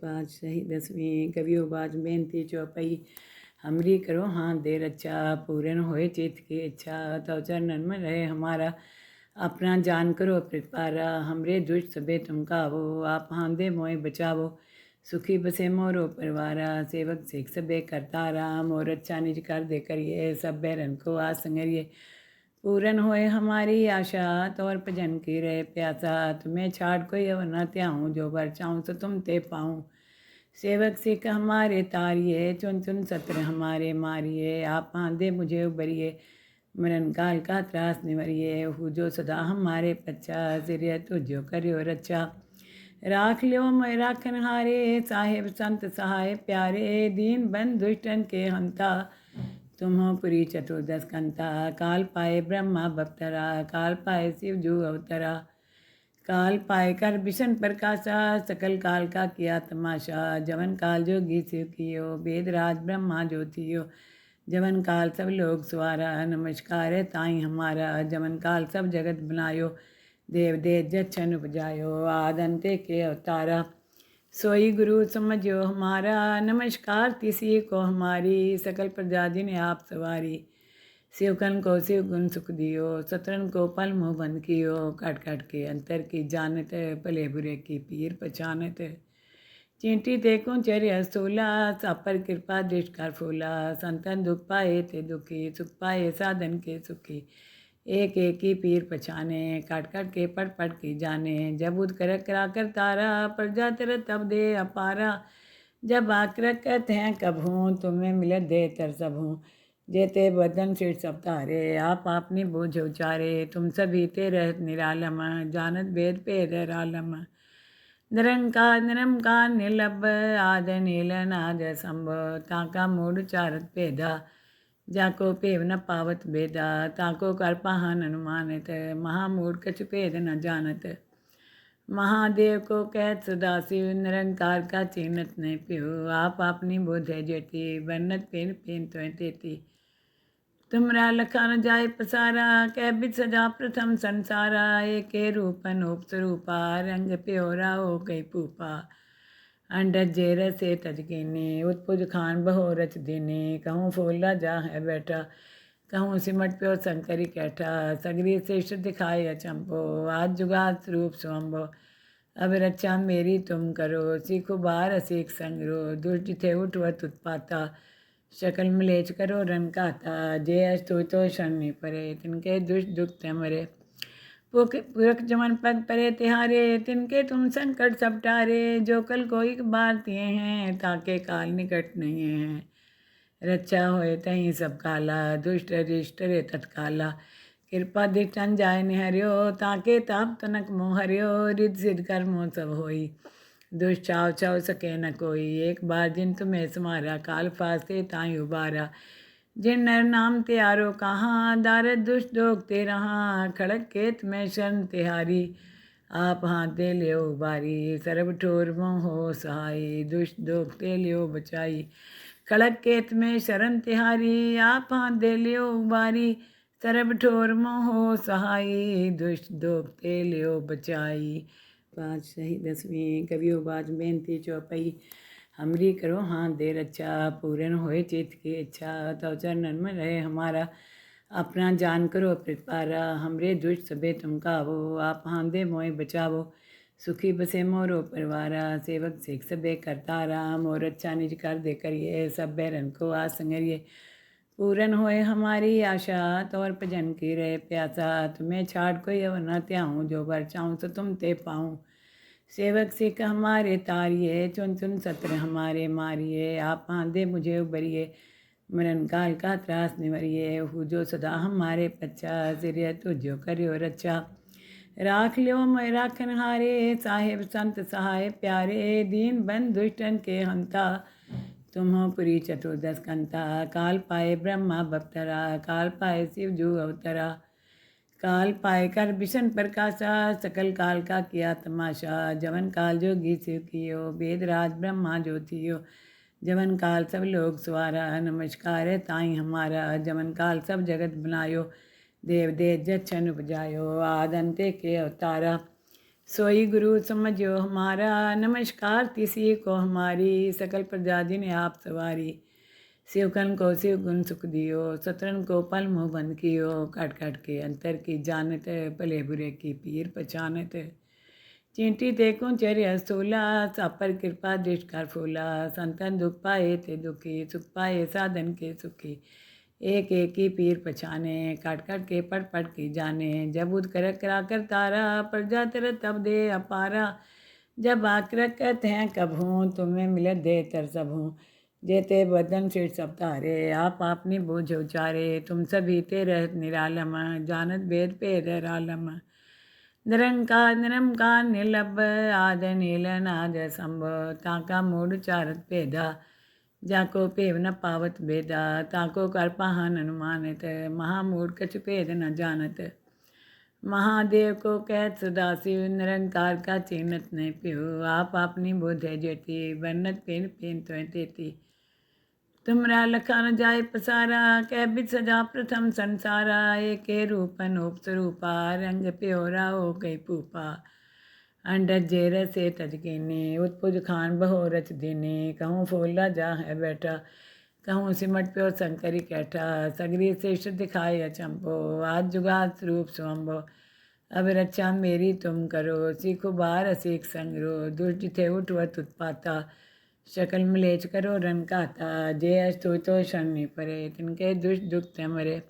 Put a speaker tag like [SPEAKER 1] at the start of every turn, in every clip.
[SPEAKER 1] पाँच सही दसवीं कवियो बाज बेनती चौपई हमरी करो हाथ दे रक्षा पूरन होए चित की इच्छा तव चरणन में रहे हमारा अपना जान करो प्रतिपारा हमरे दुष्ट सबे तुम कावो आप हाथ दे मोए बचावो सुखी बसे मोरो परिवारा सेवक सेख सबे करतारा मोर अच्छा निज कर दे करिए सब बैरन को आसंगरिए पूरन होए हमारी आशा तौर भजन की रहे प्यासा तुम्हें छाड़ कोई अवर न त्याऊँ जो बर चाहूँ सो तुम ते पाऊँ सेवक सिख हमारे तारिये चुन चुन सत्र हमारे मारिए आप आंदे मुझे उबरिए मरण काल का त्रास निवरिए हु जो सदा हमारे पच्चा सिरिय तुझो करियो रक्षा राख लियो मैं राखन हारे साहेब संत सहाय प्यारे दीन बंद दुष्टन के हंता तुम हो पुरी चतुर्दश कंता काल पाए ब्रह्मा बप्तरा काल पाए शिव जू अवतरा काल पाए कर विषण प्रकाशा सकल काल का किया तमाशा जवन काल जोगी शिव कियो वेद राज ब्रह्मा ज्योतियो जवन काल सब लोग सवारा नमस्कार है ताई हमारा जवन काल सब जगत बनायो देव देव जच्छन उपजायो आदंते के अवतारा सोई गुरु समझो हमारा नमस्कार तिसी को हमारी सकल प्रजा जिन्हें आप सवारी शिवकन को शिव गुण सुख दियो सतरन को पल मुँह बंद कियो काट काट के अंतर की जानत भले बुरे की पीर पहचानत चींटी देखूं चर्य स्थूला सापर कृपा दृष्ट कर फूला संतन दुख पाए ते दुखी सुख पाए साधन के सुखी एक एक ही पीर पछाने काट काट के पढ़ पढ़ की जाने जब उद कर करा कर तारा प्रजा तेरा तब दे अपारा जब आकर कहते हैं कब हूँ तुम्हें मिले दे तर सब हूँ जेते बदन शीर सब तारे आप आपनी बूझ उचारे तुम सभी तेरे निरालम जानत वेद पेद रालम निरंकार निरंकार निर्लभ आद नील नाद संभ ताका मूड चारत भेदा जाको पेव न पावत भेदा ताको कर पाहन अनुमानित महामूड कछु भेद न जानत महादेव को कहत सदाशिव निरंकार का चिन्हत नहीं प्यो आप अपनी बोध है जेती वर्णत पेन पेन तो तेती तुमरा लखा न जाय पसारा कह बिद सजा प्रथम संसारा एक रूप अनूप स्वरूपा रंग प्योरा हो गई पूपा अंडज जेर से तजकीनी उत्पुज खान बहो रच दीनी कहूँ फूला जा है बैठा कहूँ सिमट प्यो शंकरी कैठा सगरी श्रेष्ठ दिखाए अचंभो आज जुगात रूप स्वम्भो अब रक्षा मेरी तुम करो सीखो बार सीख संगरो दुष्ट थे उठवत उत्पाता शकल मलेच करो रन कहता जय अस्तु तो शनि परे तिनके दुष्ट दुख ते मरे पुरख जमन पद परे तिहारे तिनके तुम संकट सब टारे जो कल कोई बार तिए हैं ताके काल निकट नहीं है रक्षा होए तहीं सब काला दुष्ट रिष्ट रे तत्काला कृपा दिटन जाय निहरियो ताके ताप तनक मोहरियो रिद सिद्ध कर्मो सब होई दुष्चाव चाव सके न कोई एक बार जिन तुम्हें समारा काल फासे ताई उबारा जिन नर नाम त्यारो कहाँ दारद दुष्ट दोग ते रहा खड़क केत में शरण तिहारी आप हाथ दे लियो उबारी सर्व ठोर मोह सहाय दुष्ट दोग ते लियो बचाई खड़क केत में शरण तिहारी आप हाथ दे लियो उबारी सर्व ठोर मोह सहाय दुष्ट दोग ते लियो बचाई पाँच सही दसवीं कवियो बाज बेनती चौपई हमरी करो हाथ दे रक्षा पूरन होए चित की इच्छा तव चरणन में रहे हमारा अपना जान करो प्रतिपारा हमरे दुष्ट सबे तुम कावो आप हाथ दे मोए बचावो सुखी बसे मोरो परिवारा सेवक सेख सबे करतारा मोर अच्छा निज कर दे करिए सब बैरन को आसंगरिए पूरन होए हमारी आशा तौर भजन की रहे प्यासा तुम्हें छाड़ कोई अवर न त्याऊँ जो बर चाहूँ सो तुम ते पाऊँ सेवक सिख हमारे तारिये चुन चुन सत्र हमारे मारिए आप आंदे मुझे उबरिए मरण काल का त्रास निवरिए हु जो सदा हमारे पच्चा सिरिय तुझो करियो रक्षा राख लियो मैं राखन हारे साहेब संत सहाय प्यारे दीन बंद दुष्टन के हंता तुम हो पुरी चतुर्दश कंता काल पाए ब्रह्मा बप्तरा काल पाए शिव जू अवतरा काल पाए कर विषण प्रकाशा सकल काल का किया तमाशा जवन काल जोगी शिव कियो वेद राज ब्रह्मा ज्योतियो जवन काल सब लोग सवारा नमस्कार है ताई हमारा जवन काल सब जगत बनायो देव देव जच्छन उपजायो आदंते के अवतारा सोई गुरु समझो हमारा, नमस्कार तिसी को हमारी, सकल प्रजा जिन्हें आप सवारी। शिवकन को शिव गुण सुख दियो, सतरन को पल मुँह बंद कियो, काट काट के अंतर की जानत, भले बुरे की पीर पहचानत। चींटी ते कुंचर्य स्थूला, सापर कृपा दृष्टकार फूला, संतन दुख पाए ते दुखी, सुख पाए साधन के सुखी। एक एक की पीर पछाने, काट काट के पट पट की जाने। जब उद कर करा कर तारा, प्रजा तर तब दे अपारा। जब आकर कहते हैं कब हूँ, तुम्हें मिलत दे तर सब हूँ। जेते बदन शीर्ष सब तारे, आप अपनी बूझ उचारे। तुम सभी तेरे निरालम, जानत भेद पेद रालम। निरंकार निरंकार निर्लभ, आद नील नाद संभ। ताका मूड चारत भेदा, जाको पेव न पावत भेदा। ताको कर पाहन अनुमानित, महामूड कछु भेद न जानत। महादेव को कहत सदाशिव, निरंकार का चिन्हत नहीं प्यो। आप अपनी बुद्ध है जेती, वर्णत पेन पेन त्वें तेती। तुमरा लखा न जाय पसारा, कह बिद सजा प्रथम संसारा। एक रूप अनूप स्वरूपा, रंग प्योरा हो गई पूपा। अंडज जेर से तजकीनी, उत्पुज खान बहो रच दीनी। कहूँ फूला जा है बैठा, कहूँ सिमट प्यो शंकरी कैठा। सगरी श्रेष्ठ दिखाए अचंभो, आज जुगात स्वरूप स्वंभो। अब रक्षा मेरी तुम करो, सीखो बार सीख संगरो। दुष्ट थे उठवत उत्पाता, शकल मलेच करो रन कहता। जे अस्तु तो शनि परे, तिनके दुष्ट दुख ते मरे।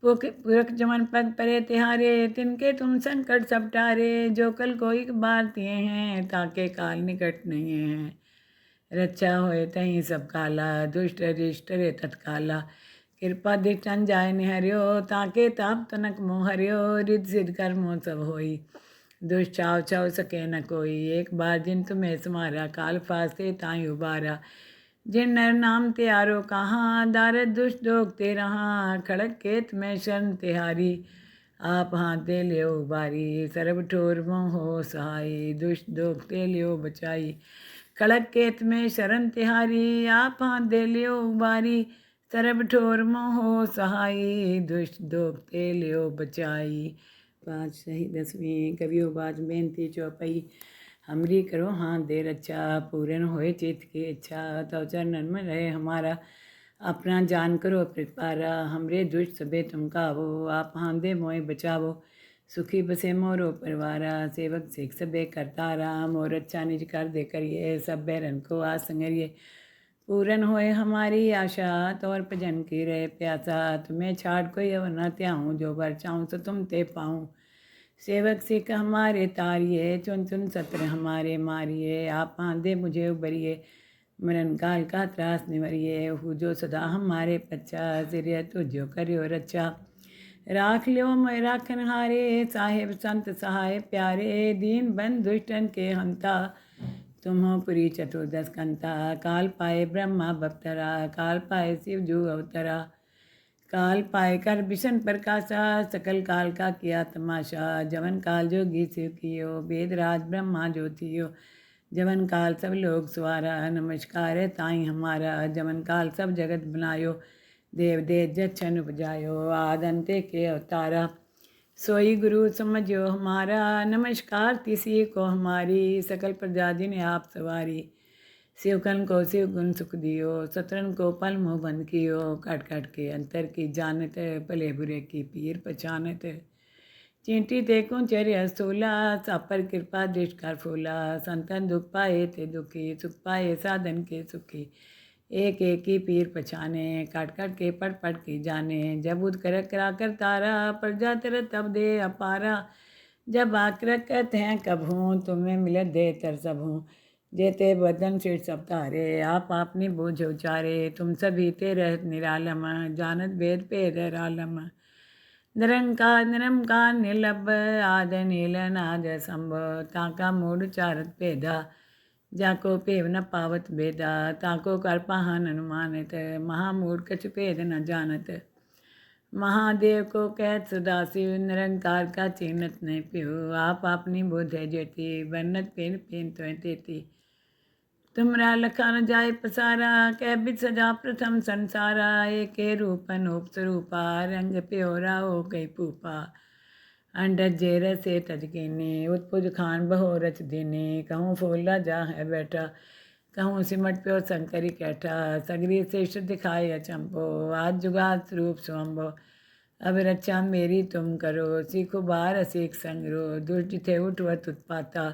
[SPEAKER 1] पुरख जमन पद परे तिहारे, तिनके तुम संकट सब टारे। जो कल कोई बार तिए हैं, ताके काल निकट नहीं है। रक्षा होए तहीं सब काला, दुष्ट रिष्ट रे तत्काला। कृपा दृष्टन जाय निहर्यो, ताके ताप तनक मोह हर्यो। रिद्ध सिद्ध कर्मो सब होई, दुष्चाव चाव सके न कोई। एक बार जिन तुम्हें समारा, काल फास्ते ताई उबारा। जिन नर नाम त्यारो कहाँ, दारद दुष्ट दोग ते रहा। खड़क केत में शरण तिहारी, आप हाथ दे लियो उबारी। सर्व ठोर मोह सहाई, दुष्ट दोग ते लियो बचाई। खड़क केत में शरण तिहारी, आप हाथ दे लियो उबारी। सर्व ठोर मोह सहाई, दुष्ट दोग ते लियो बचाई। पाँच सही दसवीं कवियो बाज बेनती चौपई। हमरी करो हाथ दे रक्षा, पूरन होए चित की इच्छा। तव चरणन में रहे हमारा, अपना जान करो प्रतिपारा। हमरे दुष्ट सबे तुम कावो, आप हाथ दे मोए बचावो। सुखी बसे मोरो परिवारा, सेवक सिख सबे करतारा। मोर अच्छा निज कर दे करिए, सब बैरन को आसंगरिए। पूरन होए हमारी आशा, तौर भजन की रहे प्यासा। तुम्हें छाड़ कोई अवर न त्याऊँ, जो बर चाहूँ सो तुम ते पाऊँ। सेवक सिख हमारे तारिये, चुन चुन सत्र हमारे मारिए। आप आंदे मुझे उबरिए, मरण काल का त्रास निवरिए। हु जो सदा हमारे पच्चा, सिरिय तुझो करियो रक्षा। राख लियो मैं राखन हारे, साहेब संत सहाय प्यारे। दीन बंद दुष्टन के हंता, तुम हो पुरी चतुर्दश कंता। काल पाए ब्रह्मा बप्तरा, काल पाए शिव जू अवतरा। काल पाए कर विष्ण प्रकाशा, सकल काल का किया तमाशा। जवन काल जोगी शिव कियो, वेद राज ब्रह्मा ज्योतियो। जवन काल सब लोग सवारा, नमस्कार है ताई हमारा। जवन काल सब जगत बनायो, देव देव जच्छन उपजायो। आद अंते के अवतारा, सोई गुरु समझो हमारा। नमस्कार तिसी को हमारी, सकल प्रजा जिन्हें आप सवारी। शिवकन को शिव गुण सुख दियो, सतरन को पल मुँह बंद कियो। काट काट के अंतर की जानत, भले बुरे की पीर पहचानत। चींटी ते कुंचर्य स्थूला, सापर कृपा दृष्टकार फूला। संतन दुख पाए ते दुखी, सुख पाए साधन के सुखी। एक एक की पीर पछाने, काट काट के पट पट की जाने। जब उद कर करा कर तारा, प्रजा तर तब दे अपारा। जब आकर कहते हैं कब हूँ, तुम्हें मिलत दे तर सब हूँ। जेते बदन शीर्ष सब तारे, आप अपनी बूझ उचारे। तुम सभी तेरे निरालम, जानत भेद पेद रालम। निरंकार निरंकार निर्लभ, आद नील नाद संभ। ताका मूड चारत भेदा, जाको पेव न पावत भेदा। ताको कर पाहन अनुमानित, महामूड कछु भेद न जानत। महादेव को कहत सदाशिव, निरंकार का चिन्हत नहीं प्यो। आप अपनी बुद्ध है जेती, वर्णत पेन पेन त्वें तेती। तुमरा लखा न जाय पसारा, कह बिद सजा प्रथम संसारा। एक रूप अनूप स्वरूपा, रंग प्योरा हो गई पूपा। अंडज जेर से तजकीनी उत्पुज खान बहो रच दीनी कहूँ फूला जा है बैठा कहूँ सिमट प्यो शंकरी कैठा सगरी श्रेष्ठ दिखाए अचंभो आज जुगात रूप स्वंभो अब रक्षा मेरी तुम करो सीखो बार सीख संगरो दुष्ट थे उठवत उत्पाता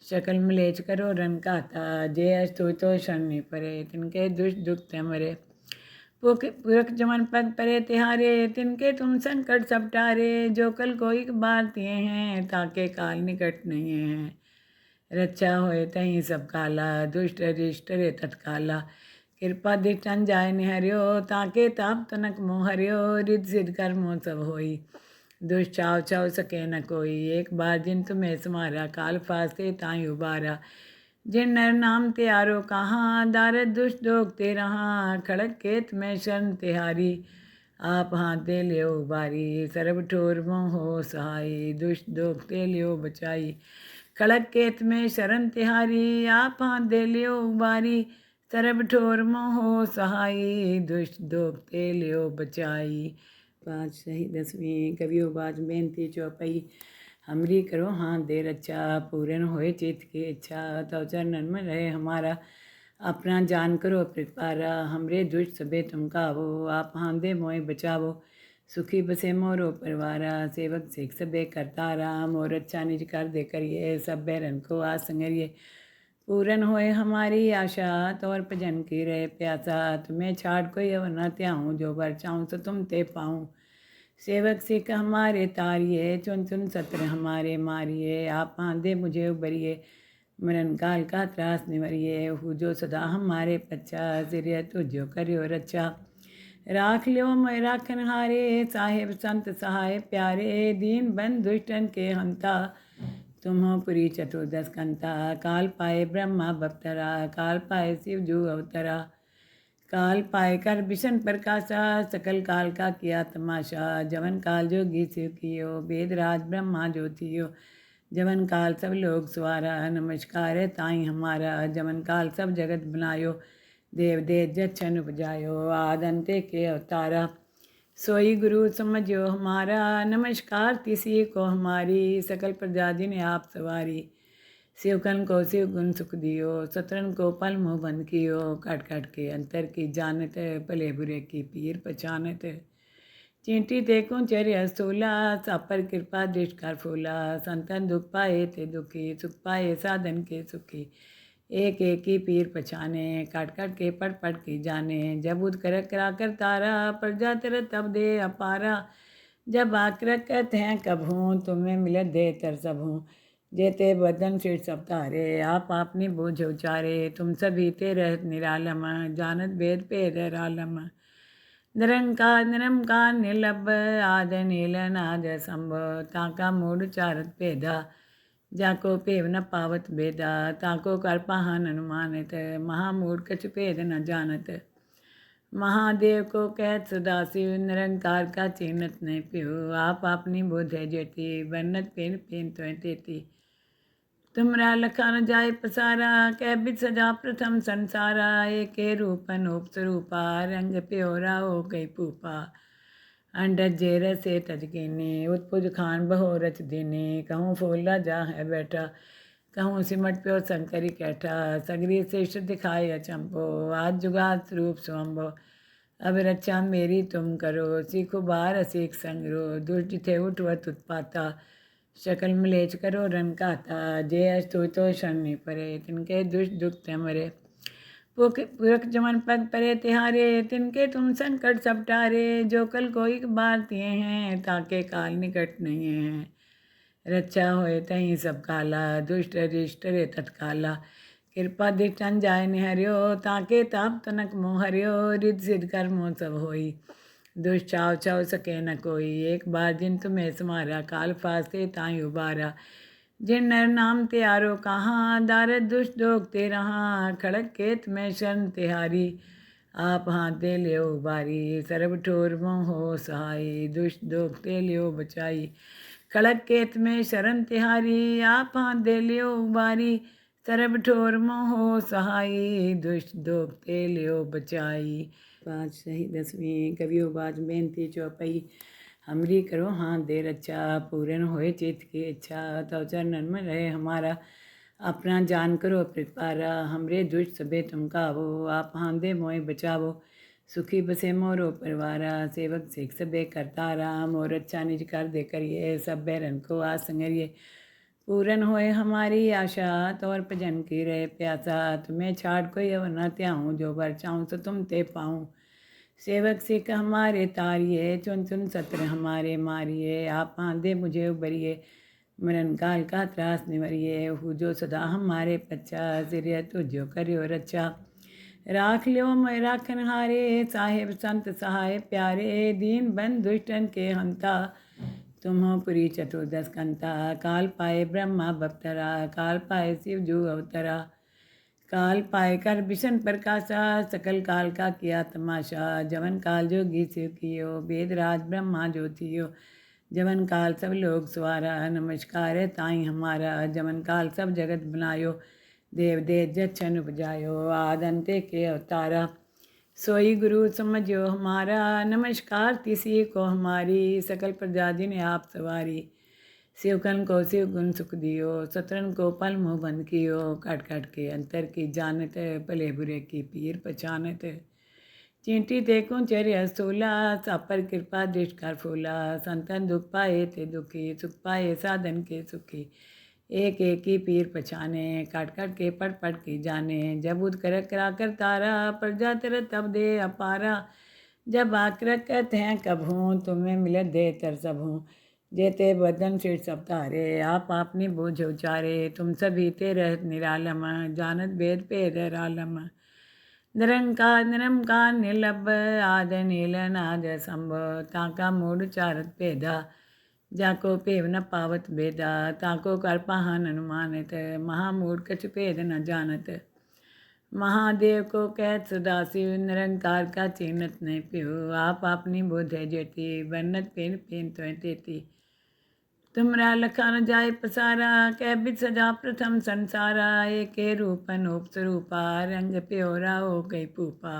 [SPEAKER 1] शकल मलेच करो रन काता जे अस्तु तो शनि परे तिनके दुष्ट दुख ते मरे पुरख जमन पद परे तिहारे तिनके तुम संकट सब टारे जो कल कोई बार तिए हैं ताके काल निकट नहीं है रक्षा होए तहीं सब काला दुष्ट अरिष्ट रे तत्काला कृपा दिष्टन जाय निहरियो ताके ताप तनक मोहरियो रिद सिद्ध कर्मो सब होई दुष्ट चाव चाव सके न कोई एक बार जिन तुम्हें समारा काल फास्ते ताई उबारा जिन नर नाम त्यारो कहाँ दारद दुष्ट दोगते रहा खड़क केत में शरण तिहारी आप हाथ दे लियो उबारी सरब ठोर मोह सहाई दुष्ट दोगते लियो बचाई खड़क केत में शरण तिहारी आप हाथ दे लियो उबारी सरब ठोर मोह सहाई दुष्ट दोगते लियो बचाई। पाँच सही दसवीं कवियो बाज बेनती चौपाई हमरी करो हाथ दे रक्षा पूरन होए चित्त की इच्छा तव चरणन में रहे हमारा अपना जान करो प्रतिपारा हमरे दुष्ट सबे तुम कावो आप हाथ दे मोए बचावो सुखी बसे मोरो परवारा सेवक सिख सबे करतारा मोर अच्छा निज कर दे करिए सब बैरन को आस संगरिए पूरन होए हमारी आशा तौर भजन की रहे प्यासा तुम्हें छाड़ कोई अवर न त्याऊँ जो बर चाहूँ सो तुम ते पाऊँ सेवक सिख हमारे तारिये चुन चुन सत्र हमारे मारिए आप आंधे मुझे उबरिए मरण काल का त्रास निवरिए हु जो सदा हमारे पच्चा सिरिय तुझो करियो रक्षा राख लियो मैं राखन हारे साहेब संत सहाय प्यारे दीन बंद दुष्टन के हंता तुम हो पुरी चतुर्दश कंता काल पाए ब्रह्मा बप्तरा काल पाए शिव जू अवतरा काल पाए कर विषण प्रकाशा सकल काल का किया तमाशा जवन काल जोगी शिव कियो वेदराज ब्रह्मा ज्योतियो जवन काल सब लोग सवारा नमस्कार है ताई हमारा जवन काल सब जगत बनायो देव दे जच्छन उपजायो आदंते के अवतारा सोई गुरु समझो हमारा नमस्कार किसी को हमारी सकल प्रजा जिन्हें आप सवारी शिवकन को शिव गुण सुख दियो सतरन को पल मुँह बंद कियो काट काट के अंतर की जानत भले बुरे की पीर पहचानत चींटी देखूं चर्य स्थूला सापर कृपा दृष्ट कर फूला संतन दुख पाए ते दुखी सुख पाए साधन के सुखी एक एक ही पीर पछाने काट काट के पट पट की जाने जब उद कर करा कर तारा प्रजा तेरा तब दे अपारा जब आकर कहते हैं कब हूँ तुम्हें मिलत दे तर सब हूँ जेते बदन फिर सब तारे आप अपनी बूझ उचारे तुम सभी तेरे निरालम जानत भेद पेद रालम निरंकार निरंकार निर्लब आद नील नाद संभ ताका मूड चारत भेदा जाको पेव न पावत भेदा ताको कर पाहन अनुमानित महामूड कछ भेद न जानत महादेव को कहत सदाशिव निरंकार का चिन्हत नहीं पियो आप अपनी बुद्ध है जेती वर्णत पेन पेन तो तेती तुमरा लखा न जाय पसारा कै बिद सजा प्रथम संसारा एक रूप अनूप स्वरूपा रंग प्योरा हो गई पूपा अंडज जेर से तजकीनी उत्पुज खान बहो रच दीनी कहूँ फूला जा है बैठा कहूँ सिमट प्यो शंकरी कैठा सगरी श्रेष्ठ दिखाए अचंभो आज जुगात रूप स्वंभो अब रक्षा मेरी तुम करो सीखो बार सीख संगरो दुष्ट थे उठवत उत्पाता शकल मलेच करो रन काता जे अस्तु तो शनि परे तिनके दुष्ट दुख ते मरे पुरख जमन पद परे तिहारे तिनके तुम संकट सब टारे जो कल कोई बार तिए हैं ताके काल निकट नहीं है रक्षा होए तहीं सब काला दुष्ट अरिष्ट रे तत्काला कृपा दिष्टन जाय निहरियो ताके ताप तनक मोहरियो रिद सिद्ध कर्मो सब होई दुष्ट चाव चाव सके न कोई एक बार जिन तुम्हें समारा काल फास्ते ताई उबारा जिन नर नाम त्यारो कहाँ दारद दुष्ट दोगते रहा खड़क केत में शरण तिहारी आप हाथ दे लियो उबारी सरब ठोर मोह सहाई दुष्ट दोगते लियो बचाई खड़क केत में शरण तिहारी आप हाथ दे लियो उबारी सरब ठोर मोह सहाई दुष्ट दोगते लियो बचाई। पाँच सही दसवीं कवियो बाज बेनती चौपाई हमरी करो हाथ दे रक्षा, पूरन होए चित्त की इच्छा। तव चरणन में रहे हमारा, अपना जान करो प्रतिपारा। हमरे दुष्ट सबे तुम कावो, आप हाथ दे मोए बचावो। सुखी बसे मोरो परिवारा, सेवक सिख सबे करतारा। मोर अच्छा निज कर दे करिए, सब बैरन को आस संगरिए। पूरन होए हमारी आशा, तोर भजन की रहे प्यासा। तुम्हें छाड़ कोई अवर न त्याऊँ, जो वर चाहूँ सो तुम ते पाऊँ। सेवक सिख हमारे तारिये, चुन चुन सत्र हमारे मारिए। आप आंदे मुझे उबरिए, मरण काल का त्रास निवरिए। हु जो सदा हमारे पच्चा, सिरिय तुझो करियो रक्षा। राख लियो मैं राखन हारे, साहेब संत सहाय प्यारे। दीन बंद दुष्टन के हंता, तुम हो पुरी चतुर्दश कंता। काल पाए ब्रह्मा बप्तरा, काल पाए शिव जू अवतरा। काल पाए कर विष्ण प्रकाशा, सकल काल का किया तमाशा। जवन काल जोगी शिव कियो, वेद राज ब्रह्मा ज्योतियो। जवन काल सब लोग सवारा, नमस्कार है ताई हमारा। जवन काल सब जगत बनायो, देव देव जच्छन उपजायो। आद अंते के अवतारा, सोई गुरु समझो हमारा। नमस्कार तिसी को हमारी, सकल प्रजा जिन आप सवारी। शिवकन को शिव गुण सुख दियो, सतरन को पल मुँह बंद कियो। काट काट के अंतर की जानत, भले बुरे की पीर पहचानत। चींटी ते कुंचर्य स्थूला, सापर कृपा दृष्ट कर फूला। संतन दुख पाए ते दुखी, सुख पाए साधन के सुखी। एक एक की पीर पछाने, काट काट के पट पट की जाने। जब उद कर करा कर तारा, प्रजा तर तब दे अपारा। जब आक्रक कहते हैं कब हूँ, तुम्हें मिलत दे तर सब हूँ। जेते बदन शीर्ष सब तारे, आप अपनी बूझ उचारे। तुम सभी तेरे निरालम, जानत भेद पेद रालम। निरंकार निरंकार निर्लभ, आद नील नाद संभ। ताका मूड चारत भेदा, जाको पेव न पावत भेदा। ताको कर पाहन अनुमानित, महामूड कछु भेद न जानत। महादेव को कहत सदाशिव, निरंकार का चिन्हत नहीं पियो। आप अपनी बुद्ध है जेती, वर्णत पेन पेन तो तेती। तुमरा लखा न जाय पसारा, कह बिद सजा प्रथम संसारा। एक रूप अनूप स्वरूपा, रंग प्योरा हो गई पूपा।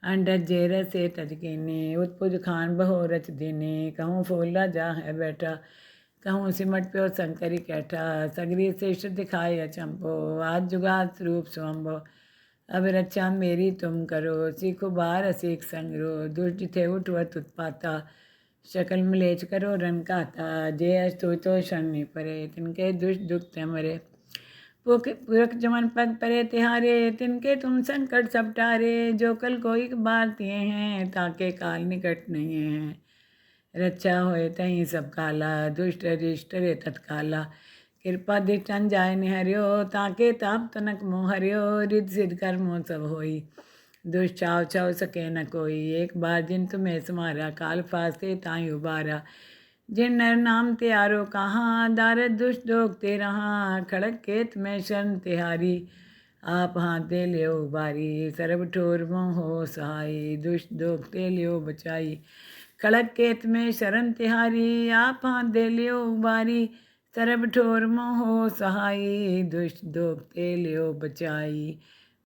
[SPEAKER 1] अंडज जेर से तजकीनी, उत्पुज खान बहो रच दीनी। कहूँ फूला जा है बैठा, कहूँ सिमट प्यो शंकरी कैठा। सगरी श्रेष्ठ दिखाए अचंपो, आज जुगात स्वरूप स्वम्भो। अब रक्षा मेरी तुम करो, सीखो बार सीख संगरो। दुष्ट थे उठवत उत्पाता, शकल मलेच करो रन कहता। जे अस्तु तो शनि परे, तिनके दुष्ट दुख ते मरे। पुरख जमन पग परे तिहारे, तिनके तुम संकट सब टारे। जो कल कोई बार तिए हैं, ताके काल निकट नहीं है। रक्षा होए तहीं सब काला, दुष्ट रिष्ट रे तत्काला। कृपा दिष्टन जाय निहरियो, ताके ताप तनक मोह हरियो। रिद्ध सिद्ध कर्मों सब होई, दुष्ट चाव चाव सके न कोई। एक बार जिन तुम्हें समारा, काल फास्ते ताई उबारा। जिन नर नाम त्यारो कहाँ, दारद दुष्ट दोग ते रहाँ। खड़क केत में शरण तिहारी, आप हाथ दे लियो उबारी। सर्व ठोर मोह हो सहाई, दुष्ट दोग ते लियो बचाई। खड़क केत में शरण तिहारी, आप हाथ दे लियो उबारी। सर्व ठोर मोह हो सहाई, दुष्ट दोग ते लियो बचाई।